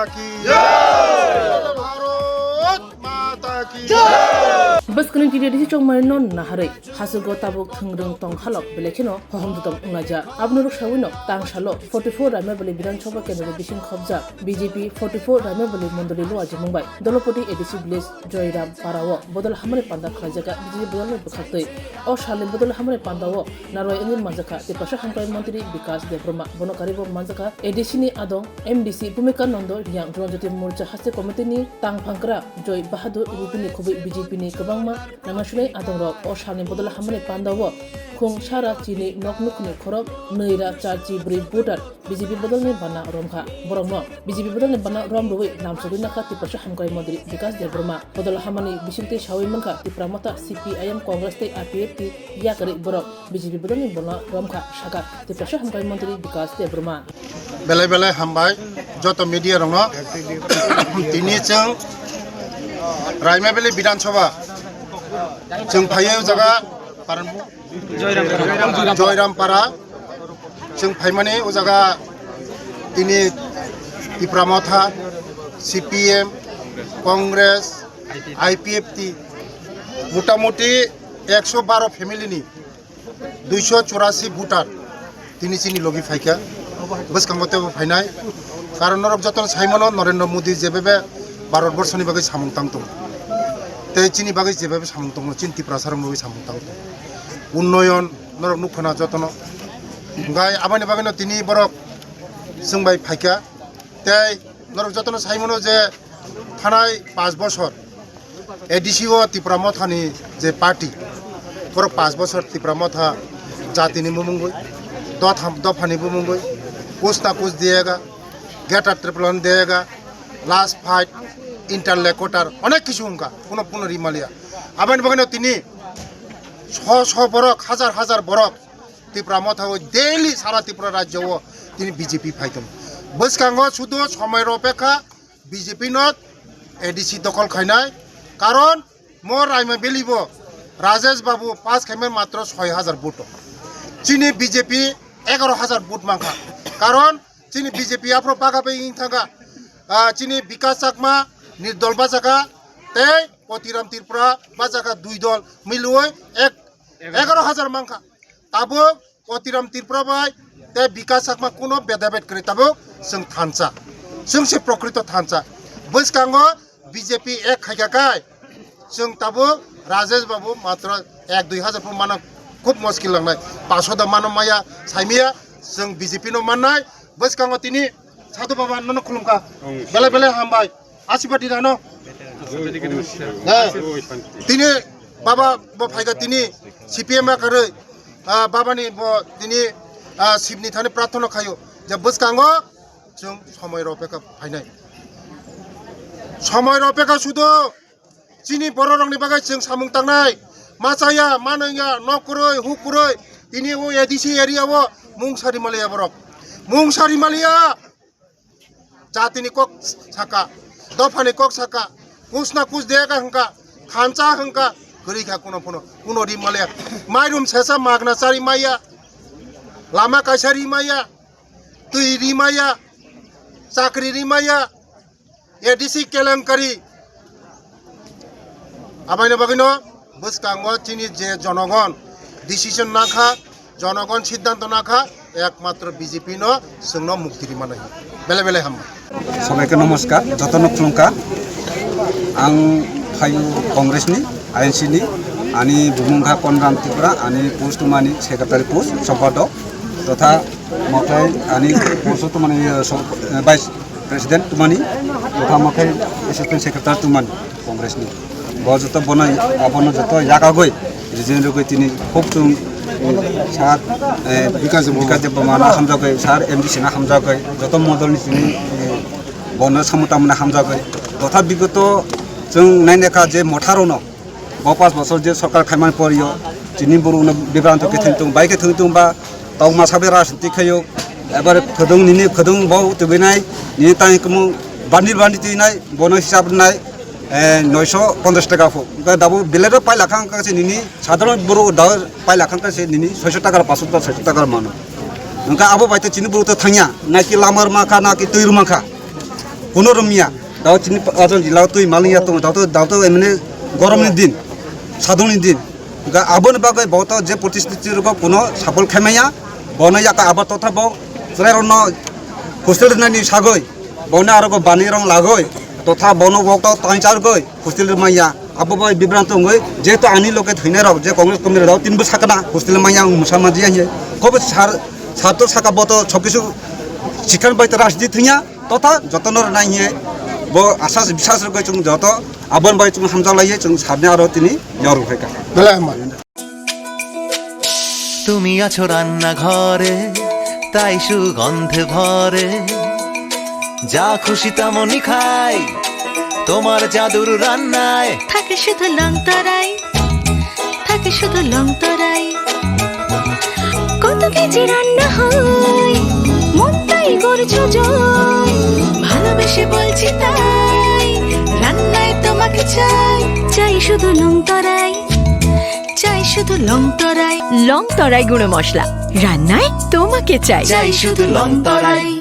की जय, भारत माता की जय। बस कलिंग टिडी डिसी चोंग मारिनो नाहारै हासुगो ताबुक थंग्रं तंग हालक बेलेखिनो हहम दुतम उंगाजा आबनुरु शाविनो तांग शालो 44 रामेबली विधानसभा केन्द्र बिसिं खबजा बीजेपी 44 रामेबली मंडली लो आज मुंबई दलपति एडिसी विलेज जयराम पारावो बदल हमरे पांदा खलाजागा बीजेपी बदल बखतै ओ शाले बदल हमरे पांदावो नारवाय इंगिन माजाखा ते पाशा हांकाय मंत्री विकास देब्रमा बनकारिबो माजाखा एडिसी नि आदं एमडीसी भूमिका नंदो रियांग रंजति मोर्चा हासे कमिटि नि तांग फांकरा जय बहादुर रुपिनि खुबै बीजेपी नि गोबांमा नांगासुलै आदंरक ओ शाले बदल हमरे पांदावो खुं सारा चिनि नकनुकनि खरब नैरा चारची ब्रै भोटार बीजेपी बदलनि बाना रमखा बरंनो बीजेपी बदलनि बाना रम रुबै नामसगै नाखा तिप्रसा हामकाय मंत्री विकास देब्रमा बदल हामानि बिसिंते शावै मनखा तिप्रामता सीपीआईएम कांग्रेस ते आरपीएफ ति याकरै बरक बीजेपी बदलनि बाना रमखा सागा तिप्रसा हामकाय मंत्री विकास देब्रमा बेले बेले हामबाय जत मीडिया रंनो तिनि जों रायमाबेली विधानसभा जों फायो जगा जयरामपारा जों फायमाने ओ जगा तिनि इप्रामथा सीपीएम कांग्रेस आईपीएफ टी मोटामुटी 112 फैमिली 284 भोटार तिनि चिनि लगी फायका बस कांगते फायनाय कारण नरक जतन साइमन नरेंद्र मोदी जेबे भारतवर्षनि बागै सामुं तांतो ते चिनि बागै जेबे सामुं तांतो चिन्ति प्रसारम बागै सामुं तांतो उन्नयन नरक नुखना जतन गाय आबानि बागैनो तिनि बरक जोंबाय फायका ते नरक जतन साइमन जे थानाय 5 बছর एडीसीओ तिप्रामथानि जे पार्टी बरक 5 बছর तिप्रामथा जातिनि मुमुंगै दफानि मुमुंगै कुछ ना कुछ देगा गेटर ट्रिपलन देगा लास्ट फाइट इंटरलेकोटार अनेक किसी उनका पुनः पुनः रिमालिया आबानि बागैनो तिनि 600 बरक हजार हजार बरक त्रिपुरा मथाव डेली सारा त्रिपुरा राज्य तिनि बीजेपी फाइतम बसकांगो शुद्ध समय अपेक्षा बीजेपी नट एडीसी दखल खायनाय कारण मोर रायमा बेलिबो राजेश बाबू पास खायमे मात्र 6000 भोट चिनि बीजेपी 11000 भोट मांखा कारण चिनि बीजेपी आफ्रो पागाबे इंथागा चिनि विकास चाकमा निर्दल बाजाका ते पतिराम त्रिपुरा बाजाका दुई दल मिलुय 11000 मांखा ताबो पतिराम त्रिपुरा बाय ते विकास चाकमा कोनो बेदाबेद करे ताबो जों थानसा जों से प्रकृत थानसा बसकांगो बीजेपी एक खायकाय जों ताबो राजेश बाबू मात्र 1-2000 फुट माना खूब मुश्किल लांनाय 500 दा मानो माया साइमिया जों बीजेपी नो माननाय बसकांगो तिनि साधु बाबा ननो खुलुमका बेले बेले हामबाय आशीर्वाद दिनानो तिनि बाबा ब फायगा तिनि सीपीएम करे बाबानि ब तिनि शिवनि थाने प्रार्थना खायो जे बसकांगो जों समय अपेक्षा फायनाय समय अपेक्षा सुदो चिनि बर रंनि बागै जों सामुं तांनाय माचाया मानैया नकुरै हुकुरै तिनि ओ एडीसी एरियावो मुंसारि मालिया बरक मुंसारि मालिया जातिनि कक साका दफानि कक साका कुछ ना कुछ देगा हंका खानचा हंका गरीखा कुनो रि मालिया माइरुम सेसा मागनाचारि माया लामा कायसारि माया तुइ रि माया चाकरी रि माया एडीसी केलेंकारि आबायनो बागैनो बसकांगो चिनि जे जनगण डिसिजन नाखा जनगण सिद्धांत नाखा एकमात्र बीजेपी नो जोंनो मुक्ति मानाय बेले बेले हाम सबाइके नमस्कार जतन खुलुमका आं फायु कांग्रेसनि आईएनसी आनी बुमुंखा कनराम त्रिपुरा आनी पोस्ट मानी सेक्रेटारि पोस्ट सम्पादक तथा मथाय आनी पोस्ट तुमानी वाइस प्रेसिडेंट तुमानी तथा मथाय एसिस्टेंट सेक्रेटारि तुमानी कांग्रेसनि बजत बनाय आबनो जत याकागै रिजेनरुगै तिनि खूब जों सार विकास देब्रमाना हामजागै सार एमडीसी ना हामजागै जत मदलनि तिनि बन सामुतामना हामजागै तथा विगत जों नायनायखा जे मथारनो 5 बছর जे सरकार खायमान परियो तिनि बरुनो बिब्रांत केथेंतुं बाइके थेंतुं बा तावमा साबे राजनीति खायो एबार फोदों बाव तबेनाय नि ताइकमु बान्दिल तिनाय बन हिसाब नाय 950 টাকা दाबो बेलेर पाइ लाखां कासे निनि साधारण बरु दा पाइ लाखां कासे निनि 600 টাকা 500 টাকা मानो उनका आबो बायते चिनि बरु थांया नाकि लामार माखा नाकि तैर माखा কোনো রমিয়া দাও চিনি আজন জিলাও তুই মালিয়া তো দাও এমনি গরমের দিন সাধনের দিন আবন বাগে বহুত যে প্রতিশ্রুতির কোনো সাফল খেমাইয়া বনে যাকা আবার তথা বউ সেটার অন্য হোস্টেল নানি সাগৈ বনে আরো বানি রং লাগৈ তথা বন বক তাই চার গই হোস্টেল মাইয়া আবো বই বিভ্রান্ত গই যেহেতু আনি লোকে থইনে রাও যে কংগ্রেস কমিটি রাও 3 বছর সাকনা হোস্টেল মাইয়া মুসামাজি আইয়ে খুব ছাত্র শাখা বত সবকিছু শিক্ষার বাইতে রাজনীতি থইয়া তথা যতনর নাইয়ে ব আশ্বাস বিশ্বাস গই চুং যত আবন বাই চুং হামজালাইয়ে চুং সামনে আরো তিনি নিয়র হইকা বেলা আহমদ তুমি আছো রান্না ঘরে তাই সুগন্ধে ভরে যা খুশি তেমনই খাই তোমার জাদুর রান্নায় থাকে শুধু লং তরাই থাকে শুধু লং তরাই কত কেজি রান্না হয় মনটাই করছো জয় ভালোবেসে বলছি তাই রান্নায় তোমাকে চাই চাই শুধু লং তরাই চাই শুধু লং তরাই লং তরাই গুঁড়ো মশলা রান্নায় তোমাকে চাই চাই শুধু লং তরাই